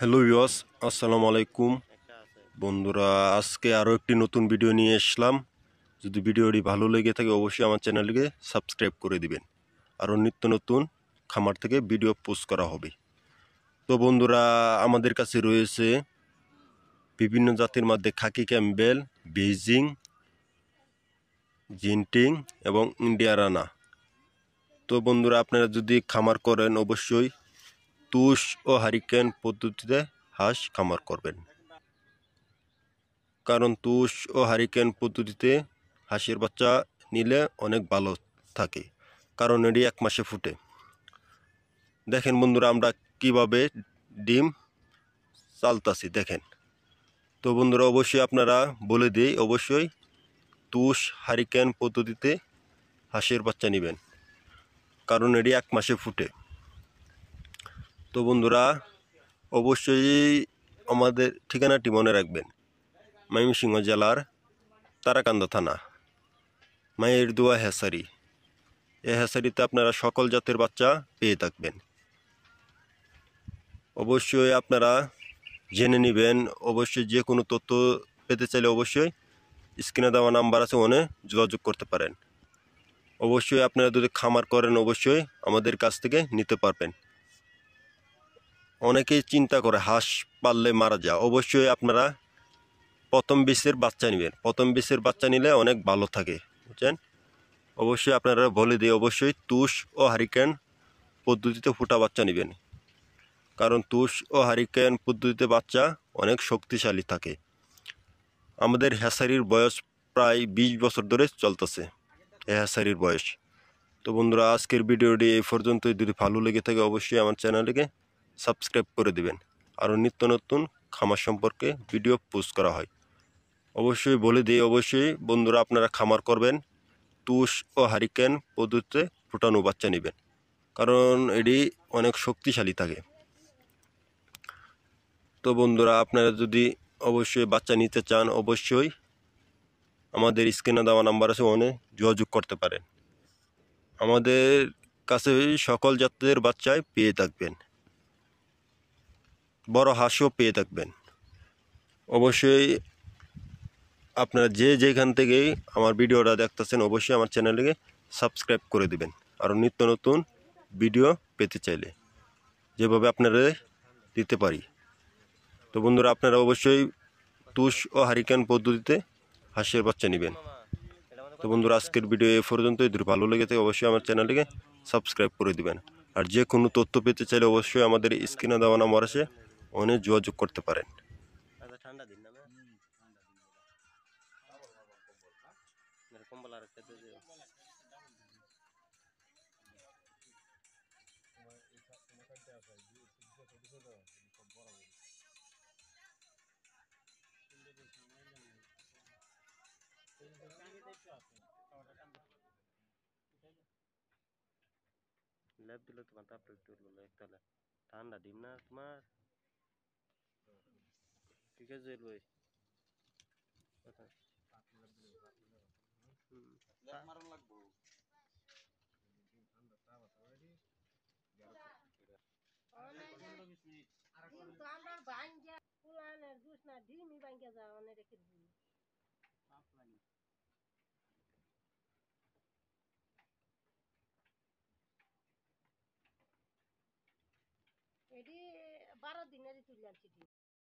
Hello viewers, আসসালামু আলাইকুম বন্ধুরা। আজকে আরও একটি নতুন ভিডিও নিয়ে আসলাম। যদি ভিডিওটি ভালো লেগে থাকে অবশ্যই আমার চ্যানেলকে সাবস্ক্রাইব করে দিবেন। আরও নিত্য নতুন খামার থেকে ভিডিও পোস্ট করা হবে। তো বন্ধুরা, আমাদের কাছে রয়েছে বিভিন্ন জাতের মধ্যে খাকি ক্যাম্বেল, বেইজিং, জিনটিং এবং ইন্ডিয়া রানা। তো বন্ধুরা, আপনারা যদি খামার করেন অবশ্যই তুষ ও হারিকেন পদ্ধতিতে হাঁস খামার করবেন। কারণ তুষ ও হারিকেন পদ্ধতিতে হাঁসের বাচ্চা নিলে অনেক ভালো থাকে, কারণ এটি 1 মাসে ফুটে। দেখেন বন্ধুরা, আমরা কিভাবে ডিম চালতাছি দেখেন। তো বন্ধুরা, অবশ্যই আপনারা বলে দিই, অবশ্যই তুষ হারিকেন পদ্ধতিতে হাঁসের বাচ্চা নেবেন, কারণ এটি 1 মাসে ফুটে। তো বন্ধুরা, অবশ্যই আমাদের ঠিকানাটি মনে রাখবেন। ময়মনসিংহ জেলার তারাকান্দা থানা, মায়ের দোয়া হ্যাসারি। এই হ্যাসারিতে আপনারা সকল জাতের বাচ্চা পেয়ে থাকবেন। অবশ্যই আপনারা জেনে নেবেন। অবশ্যই যে কোনো তথ্য পেতে চাইলে অবশ্যই স্ক্রিনে দেওয়া নাম্বার আছে, ওনে যোগাযোগ করতে পারেন। অবশ্যই আপনারা যদি খামার করেন অবশ্যই আমাদের কাছ থেকে নিতে পারবেন। অনেকেই চিন্তা করে হাঁস পাললে মারা যায়। অবশ্যই আপনারা প্রথম বিশের বাচ্চা নেবেন। প্রথম বিশের বাচ্চা নিলে অনেক ভালো থাকে, বুঝছেন। অবশ্যই আপনারা বলে দিয়ে অবশ্যই তুষ ও হারিকেন পদ্ধতিতে ফুটা বাচ্চা নেবেন, কারণ তুষ ও হারিকেন পদ্ধতিতে বাচ্চা অনেক শক্তিশালী থাকে। আমাদের হ্যাসারির বয়স প্রায় 20 বছর ধরে চলতেছে, এই হ্যাসারির বয়স। তো বন্ধুরা, আজকের ভিডিওটি এই পর্যন্তই। যদি ভালো লেগে থাকে অবশ্যই আমার চ্যানেলটিকে সাবস্ক্রাইব করে দিবেন। আরও নিত্য নতুন খামার সম্পর্কে ভিডিও পোস্ট করা হয়। অবশ্যই বলে দিই, অবশ্যই বন্ধুরা আপনারা খামার করবেন তুষ ও হারিকেন পদ্ধতিতে ফুটানো বাচ্চা নেবেন, কারণ এটি অনেক শক্তিশালী থাকে। তো বন্ধুরা, আপনারা যদি অবশ্যই বাচ্চা নিতে চান অবশ্যই আমাদের স্ক্রিনে দেওয়া নাম্বার আছে, ওনে যোগাযোগ করতে পারেন। আমাদের কাছে সকল জাতের বাচ্চাই পেয়ে থাকবেন, বড় হাঁসও পেয়ে থাকবেন। অবশ্যই আপনারা যে যেখান থেকেই আমার ভিডিওটা দেখতেছেন অবশ্যই আমার চ্যানেলটিকে সাবস্ক্রাইব করে দিবেন, আরও নিত্য নতুন ভিডিও পেতে চাইলে যেভাবে আপনারা দিতে পারি। তো বন্ধুরা, আপনারা অবশ্যই তুষ ও হারিকেন পদ্ধতিতে হাঁসের বাচ্চা নেবেন। তো বন্ধুরা, আজকের ভিডিও এ পর্যন্তই। যদি ভালো লেগে থাকে অবশ্যই আমার চ্যানেলটিকে সাবস্ক্রাইব করে দিবেন। আর যে কোনো তথ্য পেতে চাইলে অবশ্যই আমাদের স্ক্রিনে দেওয়া নাম্বার আছে, ওখানে যোগাযোগ করতে পারেন। ঠান্ডা দিন না কম্বল আর ল্যাব দিলে তোমার তারপরে একটু তাহলে ঠান্ডা দিন না তোমার, ঠিক আছে লই মারণ লাগবো। এটি 12 দিনেরই তুলে আনছি।